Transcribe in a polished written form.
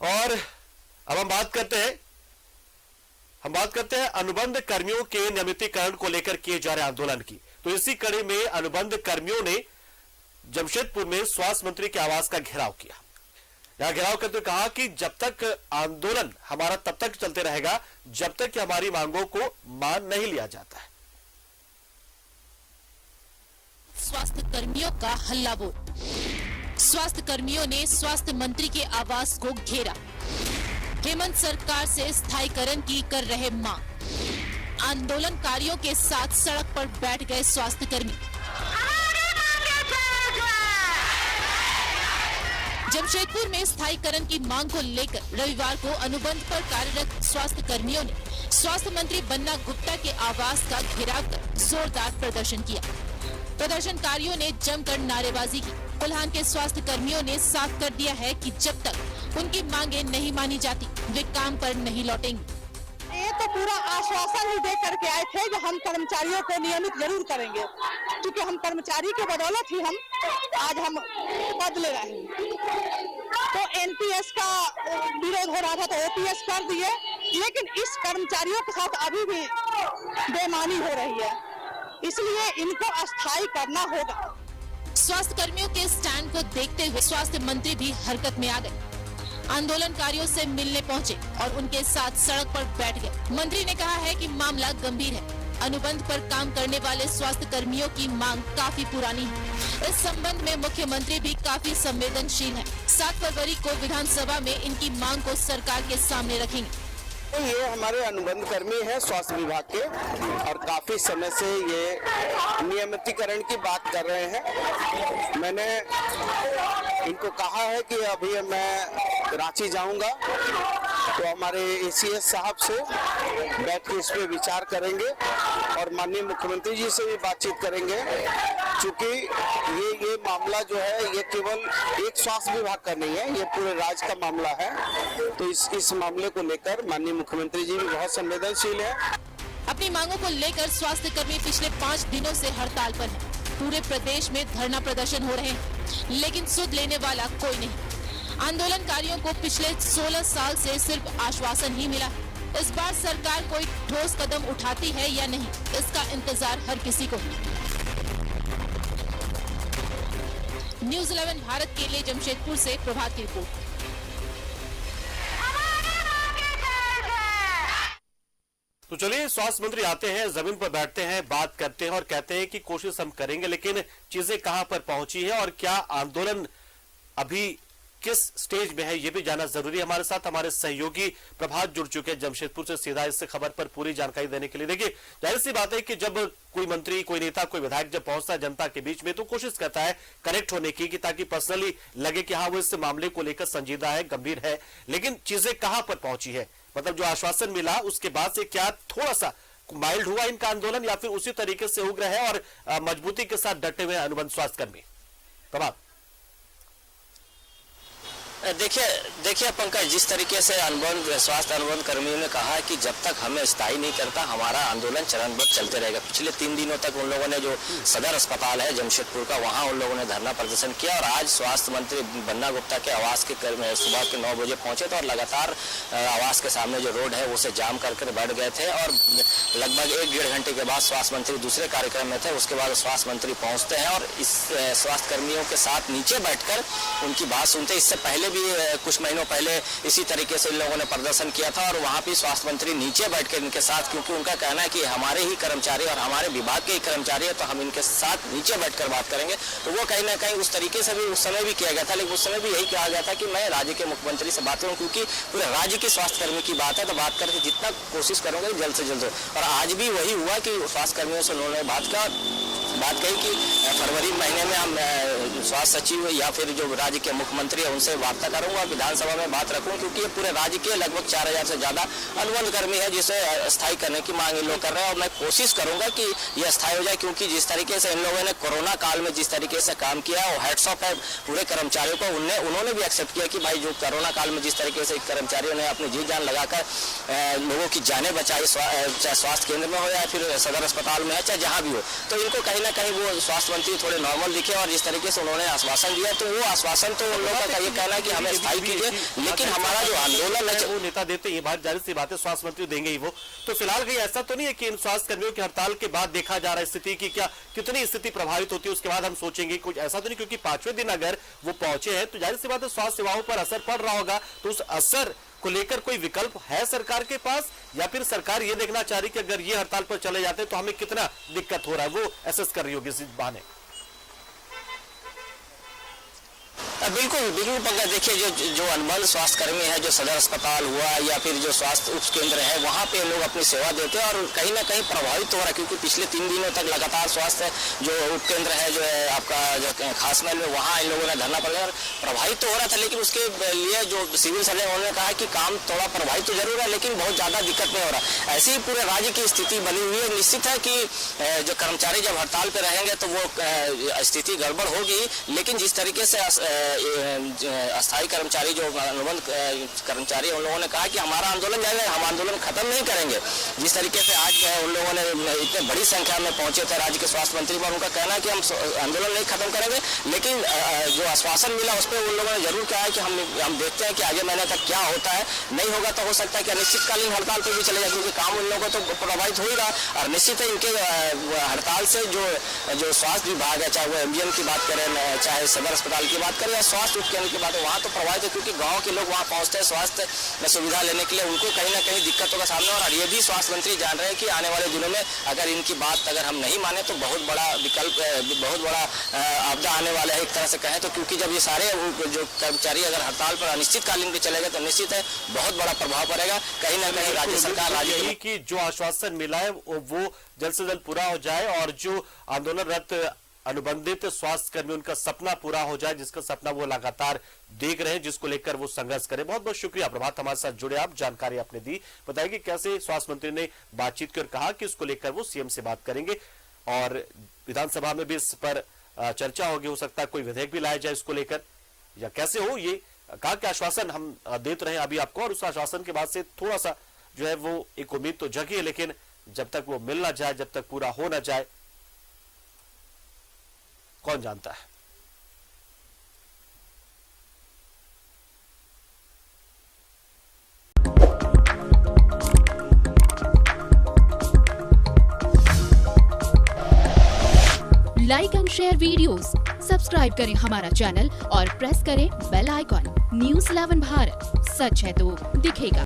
और अब हम बात करते हैं अनुबंध कर्मियों के नियमितीकरण को लेकर किए जा रहे आंदोलन की। तो इसी कड़ी में अनुबंध कर्मियों ने जमशेदपुर में स्वास्थ्य मंत्री के आवास का घेराव किया। यहां घेराव करते हुए कहा कि जब तक आंदोलन हमारा तब तक चलते रहेगा जब तक कि हमारी मांगों को मान नहीं लिया जाता है। स्वास्थ्य कर्मियों का हल्ला बोल। स्वास्थ्य कर्मियों ने स्वास्थ्य मंत्री के आवास को घेरा। हेमंत सरकार से स्थायीकरण की कर रहे मांग। आंदोलनकारियों के साथ सड़क पर बैठ गए स्वास्थ्य कर्मी। जमशेदपुर में स्थायीकरण की मांग को लेकर रविवार को अनुबंध पर कार्यरत स्वास्थ्य कर्मियों ने स्वास्थ्य मंत्री बन्ना गुप्ता के आवास का घेराव कर जोरदार प्रदर्शन किया। प्रदर्शनकारियों ने जमकर नारेबाजी की। कोल्हान के स्वास्थ्य कर्मियों ने साफ कर दिया है कि जब तक उनकी मांगे नहीं मानी जाती वे काम पर नहीं लौटेंगे। ये तो पूरा आश्वासन ही दे करके आए थे कि हम कर्मचारियों को नियमित जरूर करेंगे, क्योंकि हम कर्मचारी के बदौलत ही हम पद ले रहे हैं। तो एनपीएस का विरोध हो रहा था तो ओपीएस कर दिए, लेकिन इस कर्मचारियों के साथ अभी भी बेईमानी हो रही है, इसलिए इनको अस्थायी करना होगा। स्वास्थ्य कर्मियों के स्टैंड को देखते हुए स्वास्थ्य मंत्री भी हरकत में आ गए। आंदोलनकारियों से मिलने पहुंचे और उनके साथ सड़क पर बैठ गए। मंत्री ने कहा है कि मामला गंभीर है। अनुबंध पर काम करने वाले स्वास्थ्य कर्मियों की मांग काफी पुरानी है। इस संबंध में मुख्यमंत्री भी काफी संवेदनशील है। 7 फरवरी को विधानसभा में इनकी मांग को सरकार के सामने रखेंगे। ये हमारे अनुबंध कर्मी हैं स्वास्थ्य विभाग के और काफी समय से ये नियमितीकरण की बात कर रहे हैं। मैंने इनको कहा है कि अभी मैं रांची जाऊंगा तो हमारे एसीएस साहब से बैठ के इस पे विचार करेंगे और माननीय मुख्यमंत्री जी से भी बातचीत करेंगे, क्योंकि ये मामला जो है ये केवल एक स्वास्थ्य विभाग का नहीं है, ये पूरे राज्य का मामला है। तो इस मामले को लेकर माननीय मुख्यमंत्री जी भी बहुत संवेदनशील है। अपनी मांगों को लेकर स्वास्थ्य कर्मी पिछले 5 दिनों से हड़ताल पर हैं। पूरे प्रदेश में धरना प्रदर्शन हो रहे हैं, लेकिन सुध लेने वाला कोई नहीं। आंदोलनकारियों को पिछले 16 साल से सिर्फ आश्वासन ही मिला। इस बार सरकार कोई ठोस कदम उठाती है या नहीं, इसका इंतजार हर किसी को है। न्यूज़ 11 भारत के लिए जमशेदपुर से प्रभात की रिपोर्ट। तो चलिए, स्वास्थ्य मंत्री आते हैं, जमीन पर बैठते हैं, बात करते हैं और कहते हैं कि कोशिश हम करेंगे, लेकिन चीजें कहां पर पहुंची है और क्या आंदोलन अभी किस स्टेज में है, ये भी जानना जरूरी है। हमारे साथ हमारे सहयोगी प्रभात जुड़ चुके हैं जमशेदपुर से सीधा इस खबर पर पूरी जानकारी देने के लिए। देखिए, जाहिर सी बात है कि जब कोई मंत्री, कोई नेता, कोई विधायक जब पहुंचता है जनता के बीच में तो कोशिश करता है कनेक्ट होने की, कि ताकि पर्सनली लगे कि हाँ वो इस मामले को लेकर संजीदा है, गंभीर है। लेकिन चीजें कहां पर पहुंची है, मतलब जो आश्वासन मिला उसके बाद से क्या थोड़ा सा माइल्ड हुआ इनका आंदोलन या फिर उसी तरीके से उग्र है और मजबूती के साथ डटे हुए अनुबंध स्वास्थ्य कर्मी? प्रभात। देखिए पंकज, जिस तरीके से स्वास्थ्य अनुबंध कर्मियों ने कहा है कि जब तक हमें स्थायी नहीं करता हमारा आंदोलन चरणबद्ध चलते रहेगा। पिछले 3 दिनों तक उन लोगों ने जो सदर अस्पताल है जमशेदपुर का, वहां उन लोगों ने धरना प्रदर्शन किया और आज स्वास्थ्य मंत्री बन्ना गुप्ता के आवास के सुबह के 9 बजे पहुंचे थे और लगातार आवास के सामने जो रोड है उसे जाम करके बैठ गए थे और लगभग 1-1.5 घंटे के बाद स्वास्थ्य मंत्री दूसरे कार्यक्रम में थे। उसके बाद स्वास्थ्य मंत्री पहुंचते हैं और इस स्वास्थ्य कर्मियों के साथ नीचे बैठकर उनकी बात सुनते। इससे पहले भी कुछ महीनों पहले इसी तरीके से इन लोगों ने प्रदर्शन किया था और वहां भी स्वास्थ्य मंत्री नीचे बैठकर इनके साथ, क्योंकि उनका कहना है कि हमारे ही कर्मचारी और हमारे विभाग के ही कर्मचारी है तो हम इनके साथ नीचे बैठकर बात करेंगे। तो वो कहीं ना कहीं उस तरीके से भी उस समय भी किया गया था, लेकिन उस समय भी यही कहा गया था कि मैं राज्य के मुख्यमंत्री से बात करूं, क्योंकि पूरे राज्य के स्वास्थ्य कर्मी की बात है तो बात करके जितना कोशिश करूंगा जल्द से जल्द। और आज भी वही हुआ कि स्वास्थ्य कर्मियों से उन्होंने बात कही कि फरवरी महीने में हम स्वास्थ्य सचिव या फिर जो राज्य के मुख्यमंत्री है उनसे वार्ता करूंगा, विधानसभा में बात रखूं, क्योंकि ये पूरे राज्य के लगभग 4000 से ज्यादा अनुबंध कर्मी है जिसे स्थायी करने की मांग इन लोग कर रहे हैं और मैं कोशिश करूंगा कि ये स्थायी हो जाए, क्योंकि जिस तरीके से इन लोगों ने कोरोना काल में जिस तरीके से काम किया वो हैट्स ऑफ है पूरे कर्मचारियों को। उन्होंने भी एक्सेप्ट किया कि भाई जो कोरोना काल में जिस तरीके से कर्मचारियों ने अपनी जी जान लगाकर लोगों की जानें बचाई, चाहे स्वास्थ्य केंद्र में हो या फिर सदर अस्पताल में है, चाहे जहां भी हो, तो इनको कहीं ना कहीं वो स्वास्थ्य मंत्री थोड़े नॉर्मल दिखे और जिस तरीके से उन्होंने आश्वासन दिया, तो वो आश्वासन तो उन लोगों का ये कहना है कि हमें स्थायी कीजिए, लेकिन हमारा जो आंदोलन है वो नेता देते, ये बात जाहिर सी बात है, स्वास्थ्य मंत्री देंगे ही वो। तो फिलहाल कहीं ऐसा तो नहीं है कि इन स्वास्थ्य कर्मियों की हड़ताल के बाद देखा जा रहा है स्थिति की क्या कितनी स्थिति प्रभावित होती है, उसके बाद हम सोचेंगे, कुछ ऐसा तो नहीं, क्योंकि 5वें दिन अगर वो पहुंचे हैं तो जाहिर सी बात है स्वास्थ्य सेवाओं पर असर पड़ रहा होगा। तो उस असर को लेकर कोई विकल्प है सरकार के पास, या फिर सरकार ये देखना चाह रही कि अगर ये हड़ताल पर चले जाते तो हमें कितना दिक्कत हो रहा है, वो एसेस कर रही होगी इस बहाने। बिल्कुल बिल्कुल पंकज, देखिए जो अनुबंध स्वास्थ्य कर्मी है, जो सदर अस्पताल हुआ या फिर जो स्वास्थ्य उप केंद्र है, वहाँ पे लोग अपनी सेवा देते हैं और कहीं ना कहीं प्रभावित हो रहा है, क्योंकि पिछले 3 दिनों तक लगातार स्वास्थ्य जो उप केंद्र है, जो है आपका जो खास महल में, वहाँ इन लोगों ने धरना प्रदर्शन प्रभावित तो हो रहा था। लेकिन उसके लिए जो सिविल सर्जन उन्होंने कहा कि काम थोड़ा प्रभावित तो जरूर है, लेकिन बहुत ज्यादा दिक्कत नहीं हो रहा। ऐसी ही पूरे राज्य की स्थिति बनी हुई है। निश्चित है कि जो कर्मचारी जब हड़ताल पर रहेंगे तो वो स्थिति गड़बड़ होगी, लेकिन जिस तरीके से अस्थायी कर्मचारी जो अनुबंध कर्मचारी उन लोगों ने कहा कि हमारा आंदोलन जारी है, हम आंदोलन खत्म नहीं करेंगे। जिस तरीके से आज उन लोगों ने इतने बड़ी संख्या में पहुंचे थे राज्य के स्वास्थ्य मंत्री पर, उनका कहना है कि हम आंदोलन नहीं खत्म करेंगे, लेकिन जो आश्वासन मिला उस पर उन लोगों ने जरूर कहा है कि हम देखते हैं कि आगे महीने तक क्या होता है। नहीं होगा तो हो सकता है कि अनिश्चितकालीन हड़ताल पर भी चले जाए, क्योंकि काम उन लोगों को तो प्रभावित हो ही रहा। और निश्चित है इनके हड़ताल से जो स्वास्थ्य विभाग है, चाहे वो एमजीएम की बात करें, चाहे सदर अस्पताल की बात करें या स्वास्थ्य उपकेंद्र की बात है, वहाँ तो प्रभावित है, क्योंकि गांव के लोग वहाँ पहुँचते हैं स्वास्थ्य सुविधा लेने के लिए, उनको कहीं ना कहीं दिक्कतों का सामना। और ये भी स्वास्थ्य मंत्री जान रहे हैं कि आने वाले दिनों में अगर इनकी बात अगर हम नहीं माने तो बहुत बड़ा विकल्प, बहुत बड़ा आपदा आने वाला है एक तरह से कहें तो, क्योंकि जब ये सारे जो कर्मचारी अगर हड़ताल पर अनिश्चितकालीन पे चलेगा तो निश्चित है बहुत बड़ा प्रभाव पड़ेगा। कहीं ना कहीं राज्य सरकार राज्य की जो आश्वासन मिला है वो जल्द से जल्द पूरा हो जाए और जो आंदोलनरत अनुबंधित स्वास्थ्य कर्मी उनका सपना पूरा हो जाए, जिसका सपना वो लगातार देख रहे हैं, जिसको लेकर वो संघर्ष करें। बहुत बहुत शुक्रिया प्रभात, हमारे साथ जुड़े आप, जानकारी आपने दी, बताया कि कैसे स्वास्थ्य मंत्री ने बातचीत की और कहा कि इसको लेकर वो सीएम से बात करेंगे और विधानसभा में भी इस पर चर्चा होगी। हो सकता है कोई विधेयक भी लाया जाए इसको लेकर, या कैसे हो, ये कहा कि आश्वासन हम देते रहे अभी आपको, और उस आश्वासन के बाद से थोड़ा सा जो है वो एक उम्मीद तो जगी है, लेकिन जब तक वो मिल ना जाए, जब तक पूरा हो ना जाए, कौन जानता है। Like and share videos, subscribe करें हमारा चैनल और प्रेस करें बेल आइकॉन। न्यूज़ 11 भारत, सच है तो दिखेगा।